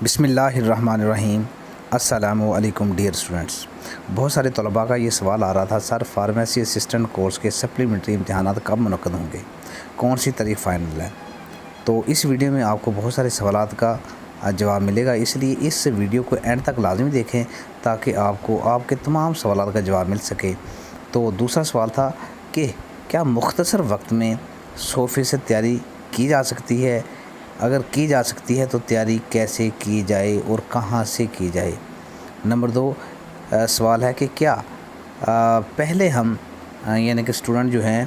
بسم اللہ الرحمن الرحیم۔ السلام علیکم ڈیئر اسٹوڈنٹس۔ بہت سارے طلباء کا یہ سوال آ رہا تھا، سر فارمیسی اسسٹنٹ کورس کے سپلیمنٹری امتحانات کب منعقد ہوں گے، کون سی تاریخ فائنل ہے؟ تو اس ویڈیو میں آپ کو بہت سارے سوالات کا جواب ملے گا، اس لیے اس ویڈیو کو اینڈ تک لازمی دیکھیں تاکہ آپ کو آپ کے تمام سوالات کا جواب مل سکے۔ تو دوسرا سوال تھا کہ کیا مختصر وقت میں 100% تیاری کی جا سکتی ہے؟ اگر کی جا سکتی ہے تو تیاری کیسے کی جائے اور کہاں سے کی جائے؟ نمبر 2 سوال ہے کہ کیا پہلے ہم یعنی کہ اسٹوڈنٹ جو ہیں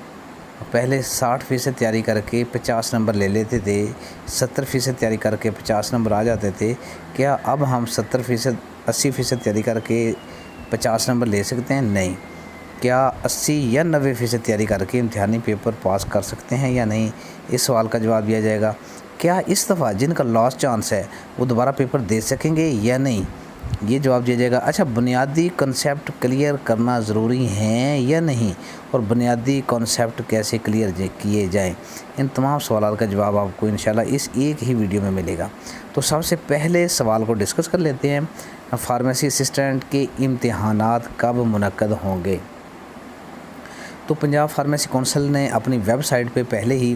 پہلے 60% تیاری کر کے 50 نمبر لے لیتے تھے، 70% تیاری کر کے 50 نمبر آ جاتے تھے، کیا اب ہم 70% 80% تیاری کر کے 50 نمبر لے سکتے ہیں؟ نہیں۔ کیا 80 یا 90% تیاری کر کے امتحانی پیپر پاس کر سکتے ہیں یا نہیں؟ اس سوال کا جواب دیا جائے گا۔ کیا اس دفعہ جن کا لاسٹ چانس ہے وہ دوبارہ پیپر دے سکیں گے یا نہیں؟ یہ جواب دیا جائے گا۔ اچھا، بنیادی کنسیپٹ کلیئر کرنا ضروری ہیں یا نہیں، اور بنیادی کنسیپٹ کیسے کلیئر کیے جائیں؟ ان تمام سوالات کا جواب آپ کو انشاءاللہ اس ایک ہی ویڈیو میں ملے گا۔ تو سب سے پہلے سوال کو ڈسکس کر لیتے ہیں، فارمیسی اسسٹنٹ کے امتحانات کب منعقد ہوں گے؟ تو پنجاب فارمیسی کونسل نے اپنی ویب سائٹ پہ پہلے ہی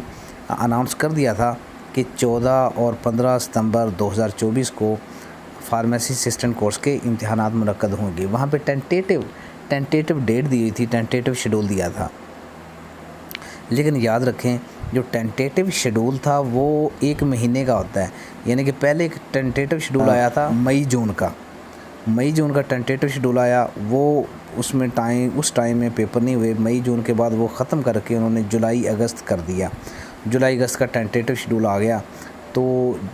اناؤنس کر دیا تھا کہ 14 اور 15 ستمبر 2024 کو فارمیسی اسسٹنٹ کورس کے امتحانات منعقد ہوں گے۔ وہاں پہ ٹینٹیٹو ڈیٹ دی ہوئی تھی، ٹینٹیٹو شیڈول دیا تھا، لیکن یاد رکھیں جو ٹینٹیٹو شیڈول تھا وہ 1 مہینے کا ہوتا ہے، یعنی کہ پہلے ایک ٹینٹیٹو شیڈول آیا تھا مئی جون کا ٹینٹیٹو شیڈول آیا، وہ اس ٹائم میں پیپر نہیں ہوئے، مئی جون کے بعد وہ ختم کر کے انہوں نے جولائی اگست کر دیا، جولائی اگست کا ٹینٹیٹو شیڈول آ گیا، تو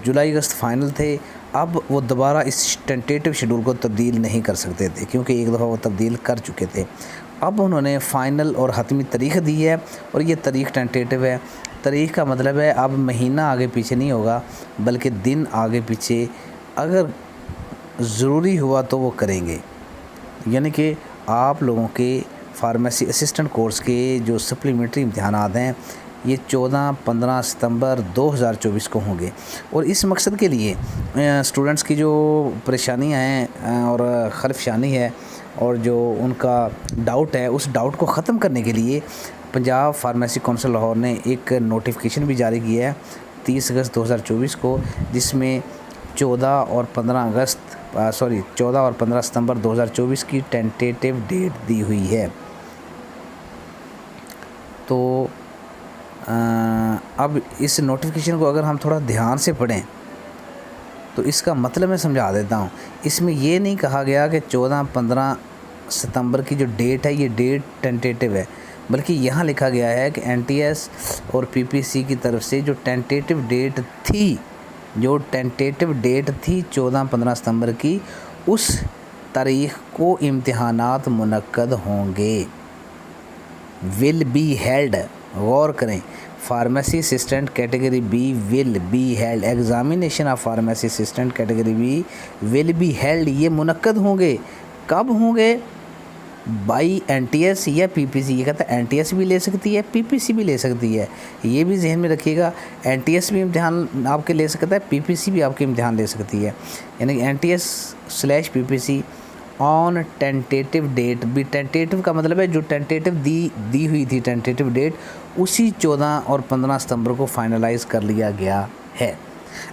جولائی اگست فائنل تھے۔ اب وہ دوبارہ اس ٹینٹیٹو شیڈول کو تبدیل نہیں کر سکتے تھے کیونکہ ایک دفعہ وہ تبدیل کر چکے تھے۔ اب انہوں نے فائنل اور حتمی تاریخ دی ہے، اور یہ تاریخ ٹینٹیٹو ہے۔ تاریخ کا مطلب ہے اب مہینہ آگے پیچھے نہیں ہوگا بلکہ دن آگے پیچھے اگر ضروری ہوا تو وہ کریں گے، یعنی کہ آپ لوگوں کے فارمیسی اسسٹنٹ کورس کے جو سپلیمنٹری امتحانات ہیں یہ 14-15 ستمبر 2024 کو ہوں گے، اور اس مقصد کے لیے اسٹوڈنٹس کی جو پریشانیاں ہیں اور خلفشانی ہے اور جو ان کا ڈاؤٹ ہے، اس ڈاؤٹ کو ختم کرنے کے لیے پنجاب فارمیسی کونسل لاہور نے ایک نوٹیفیکیشن بھی جاری کیا ہے 30 اگست 2024 کو، جس میں 14 اور 15 ستمبر 2024 کی ٹینٹیٹو ڈیٹ دی ہوئی ہے۔ تو اب اس نوٹیفیکیشن کو اگر ہم تھوڑا دھیان سے پڑھیں تو اس کا مطلب میں سمجھا دیتا ہوں۔ اس میں یہ نہیں کہا گیا کہ 14-15 ستمبر کی جو ڈیٹ ہے یہ ڈیٹ ٹینٹیٹو ہے، بلکہ یہاں لکھا گیا ہے کہ این ٹی ایس اور پی پی سی کی طرف سے جو ٹینٹیٹو ڈیٹ تھی 14-15 ستمبر کی، اس تاریخ کو امتحانات منعقد ہوں گے، ول بی ہیلڈ۔ غور کریں، pharmacy assistant category B will be held, examination of pharmacy assistant category B will be held, یہ منعقد ہوں گے۔ کب ہوں گے؟ بائی این ٹی ایس یا پی پی سی۔ یہ کہتا ہے این ٹی ایس بھی لے سکتی ہے، پی پی سی بھی لے سکتی ہے، یہ بھی ذہن میں رکھیے گا۔ این ٹی ایس بھی امتحان آپ کے لے سکتا ہے، پی پی سی بھی آپ کے امتحان لے سکتی ہے، یعنی کہ این ٹی ایس / پی پی سی آن ٹینٹیٹو ڈیٹ۔ بھی ٹینٹیٹو کا مطلب ہے جو ٹینٹیٹو دی ہوئی تھی ٹینٹیٹو ڈیٹ، اسی 14 اور 15 ستمبر کو فائنلائز کر لیا گیا ہے۔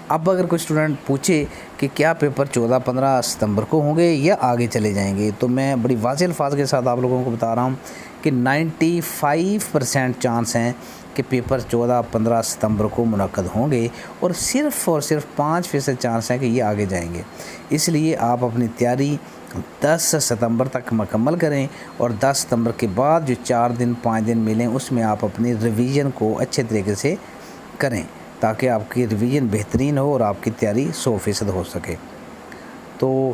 اب اگر کوئی اسٹوڈنٹ پوچھے کہ کیا پیپر 14-15 ستمبر کو ہوں گے یا آگے چلے جائیں گے، تو میں بڑی واضح الفاظ کے ساتھ آپ لوگوں کو بتا رہا ہوں کہ 95% چانس ہیں کہ پیپر 14-15 ستمبر کو منعقد ہوں گے، اور صرف 5% چانس ہیں کہ یہ آگے جائیں گے۔ اس لیے آپ اپنی تیاری 10 ستمبر تک مکمل کریں، اور 10 ستمبر کے بعد جو 4-5 دن ملیں اس میں آپ اپنی ریویژن کو اچھے طریقے سے کریں تاکہ آپ کی ریویژن بہترین ہو اور آپ کی تیاری 100% ہو سکے۔ تو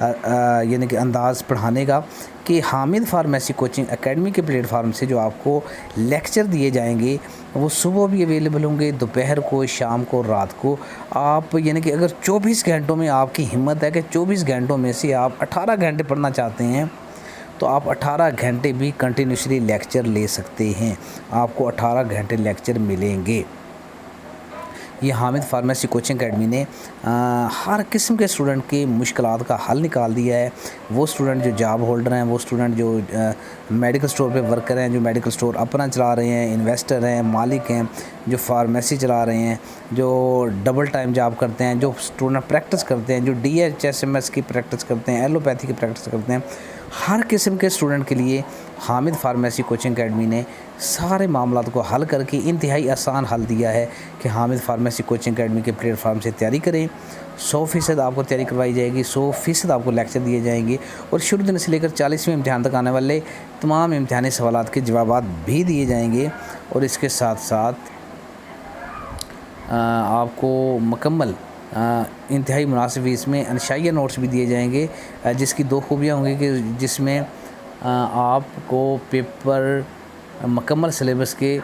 یعنی کہ انداز پڑھانے کا کہ حامد فارمیسی کوچنگ اکیڈمی کے پلیٹ فارم سے جو آپ کو لیکچر دیے جائیں گے وہ صبح بھی اویلیبل ہوں گے، دوپہر کو، شام کو، رات کو۔ آپ یعنی کہ اگر 24 گھنٹوں میں آپ کی ہمت ہے کہ 24 گھنٹوں میں سے آپ 18 گھنٹے پڑھنا چاہتے ہیں تو آپ 18 گھنٹے بھی کنٹینیوسلی لیکچر لے سکتے ہیں، آپ کو 18 گھنٹے لیکچر ملیں گے۔ یہ حامد فارمیسی کوچنگ اکیڈمی نے ہر قسم کے اسٹوڈنٹ کی مشکلات کا حل نکال دیا ہے۔ وہ اسٹوڈنٹ جو جاب ہولڈر ہیں، وہ اسٹوڈنٹ جو میڈیکل اسٹور پہ ورکر ہیں، جو میڈیکل اسٹور اپنا چلا رہے ہیں، انویسٹر ہیں، مالک ہیں، جو فارمیسی چلا رہے ہیں، جو ڈبل ٹائم جاب کرتے ہیں، جو اسٹوڈنٹ پریکٹس کرتے ہیں، جو DHSMS کی پریکٹس کرتے ہیں، ایلوپیتھی کی پریکٹس کرتے ہیں، ہر قسم کے اسٹوڈنٹ کے لیے حامد فارمیسی کوچنگ اکیڈمی نے سارے معاملات کو حل کر کے انتہائی آسان حل دیا ہے کہ حامد فارمیسی کوچنگ اکیڈمی کے پلیٹ فارم سے تیاری کریں۔ 100% آپ کو تیاری کروائی جائے گی، 100% آپ کو لیکچر دیے جائیں گے، اور شروع دن سے لے کر 40ویں امتحان تک آنے والے تمام امتحانی سوالات کے جوابات بھی دیے جائیں گے، اور اس کے ساتھ ساتھ آپ کو مکمل انتہائی مناسب فیس میں انشائیہ نوٹس بھی دیے جائیں گے، جس کی 2 خوبیاں ہوں گی کہ جس میں آپ کو پیپر مکمل سلیبس کے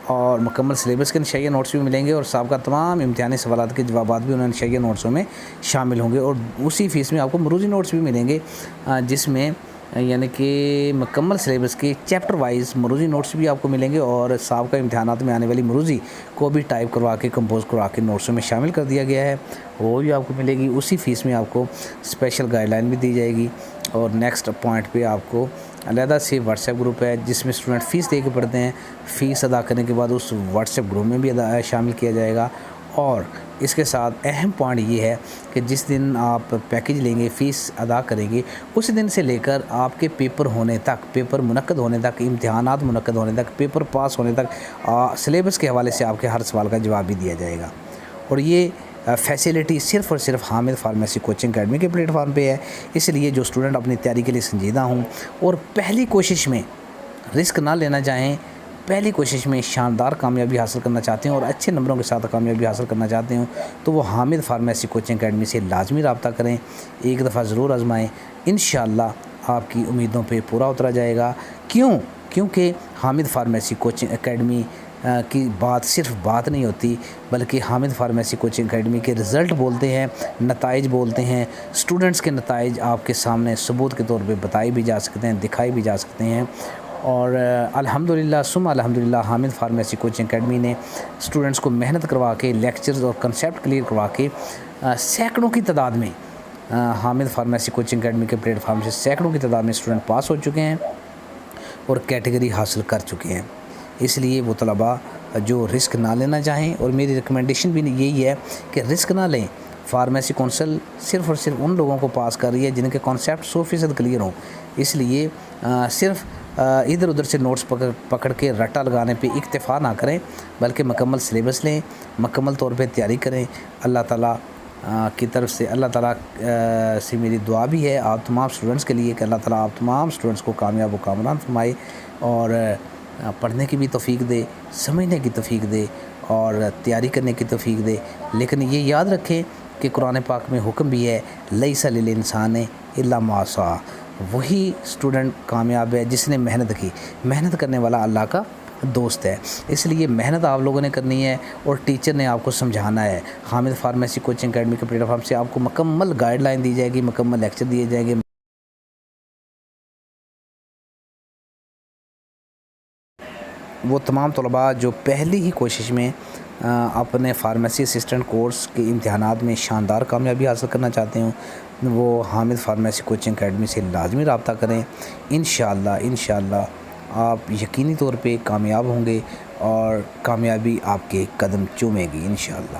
اور مکمل سلیبس کے انشائیہ نوٹس بھی ملیں گے، اور سابقہ تمام امتحانی سوالات کے جوابات بھی انہیں انشائیہ نوٹسوں میں شامل ہوں گے، اور اسی فیس میں آپ کو مروزی نوٹس بھی ملیں گے، جس میں یعنی کہ مکمل سلیبس کے چیپٹر وائز مروزی نوٹس بھی آپ کو ملیں گے، اور سابقہ امتحانات میں آنے والی مروزی کو بھی ٹائپ کروا کے کمپوز کروا کے نوٹسوں میں شامل کر دیا گیا ہے، وہ بھی آپ کو ملے گی۔ اسی فیس میں آپ کو اسپیشل گائیڈ لائن بھی دی جائے گی، اور نیکسٹ پوائنٹ پہ آپ کو علیحدہ سے واٹس ایپ گروپ ہے جس میں اسٹوڈنٹ فیس دے کے پڑھتے ہیں، فیس ادا کرنے کے بعد اس واٹس ایپ گروپ میں بھی شامل کیا جائے گا۔ اور اس کے ساتھ اہم پوائنٹ یہ ہے کہ جس دن آپ پیکیج لیں گے، فیس ادا کریں گے، اس دن سے لے کر آپ کے پیپر ہونے تک، پیپر منعقد ہونے تک، امتحانات منعقد ہونے تک، پیپر پاس ہونے تک سلیبس کے حوالے سے آپ کے ہر سوال کا جواب بھی دیا جائے گا۔ اور یہ فیسیلٹی صرف اور صرف حامد فارمیسی کوچنگ اکیڈمی کے پلیٹ فارم پہ ہے، اس لیے جو اسٹوڈنٹ اپنی تیاری کے لیے سنجیدہ ہوں اور پہلی کوشش میں رسک نہ لینا چاہیں، پہلی کوشش میں شاندار کامیابی حاصل کرنا چاہتے ہیں اور اچھے نمبروں کے ساتھ کامیابی حاصل کرنا چاہتے ہیں، تو وہ حامد فارمیسی کوچنگ اکیڈمی سے لازمی رابطہ کریں، ایک دفعہ ضرور آزمائیں، انشاءاللہ آپ کی امیدوں پہ پورا اترا جائے گا۔ کیونکہ حامد فارمیسی کوچنگ اکیڈمی کی بات صرف بات نہیں ہوتی، بلکہ حامد فارمیسی کوچنگ اکیڈمی کے رزلٹ بولتے ہیں، نتائج بولتے ہیں، اسٹوڈنٹس کے نتائج آپ کے سامنے ثبوت کے طور پہ بتائے بھی جا سکتے ہیں، دکھائے بھی جا سکتے ہیں، اور الحمدللہ ثم الحمدللہ حامد فارمیسی کوچنگ اکیڈمی نے اسٹوڈنٹس کو محنت کروا کے، لیکچرز اور کنسیپٹ کلیئر کروا کے سینکڑوں کی تعداد میں حامد فارمیسی کوچنگ اکیڈمی کے پلیٹ فارم سے سینکڑوں کی تعداد میں اسٹوڈنٹ پاس ہو چکے ہیں اور کیٹیگری حاصل کر چکے ہیں۔ اس لیے وہ طلباء جو رسک نہ لینا چاہیں، اور میری ریکمنڈیشن بھی یہی ہے کہ رسک نہ لیں، فارمیسی کونسل صرف اور صرف ان لوگوں کو پاس کر رہی ہے جن کے کانسیپٹ 100% کلیئر ہوں، اس لیے صرف ادھر ادھر سے نوٹس پکڑ کے رٹا لگانے پہ اکتفا نہ کریں، بلکہ مکمل سلیبس لیں، مکمل طور پہ تیاری کریں۔ اللہ تعالیٰ کی طرف سے، اللہ تعالیٰ سے میری دعا بھی ہے آپ تمام اسٹوڈنٹس کے لیے کہ اللہ تعالیٰ آپ تمام اسٹوڈنٹس کو کامیاب و کامران فرمائے، اور پڑھنے کی بھی توفیق دے، سمجھنے کی توفیق دے، اور تیاری کرنے کی توفیق دے۔ لیکن یہ یاد رکھیں کہ قرآن پاک میں حکم بھی ہے، لیس للانسان الا ما سعی، وہی اسٹوڈنٹ کامیاب ہے جس نے محنت کی، محنت کرنے والا اللہ کا دوست ہے۔ اس لیے محنت آپ لوگوں نے کرنی ہے، اور ٹیچر نے آپ کو سمجھانا ہے۔ حامد فارمیسی کوچنگ اکیڈمی کے پلیٹ فارم سے آپ کو مکمل گائیڈ لائن دی جائے گی، مکمل لیکچر دیے جائیں گے۔ وہ تمام طلباء جو پہلی ہی کوشش میں اپنے فارمیسی اسسٹنٹ کورس کے امتحانات میں شاندار کامیابی حاصل کرنا چاہتے ہیں، وہ حامد فارمیسی کوچنگ اکیڈمی سے لازمی رابطہ کریں۔ انشاءاللہ آپ یقینی طور پہ کامیاب ہوں گے، اور کامیابی آپ کے قدم چومے گی انشاءاللہ۔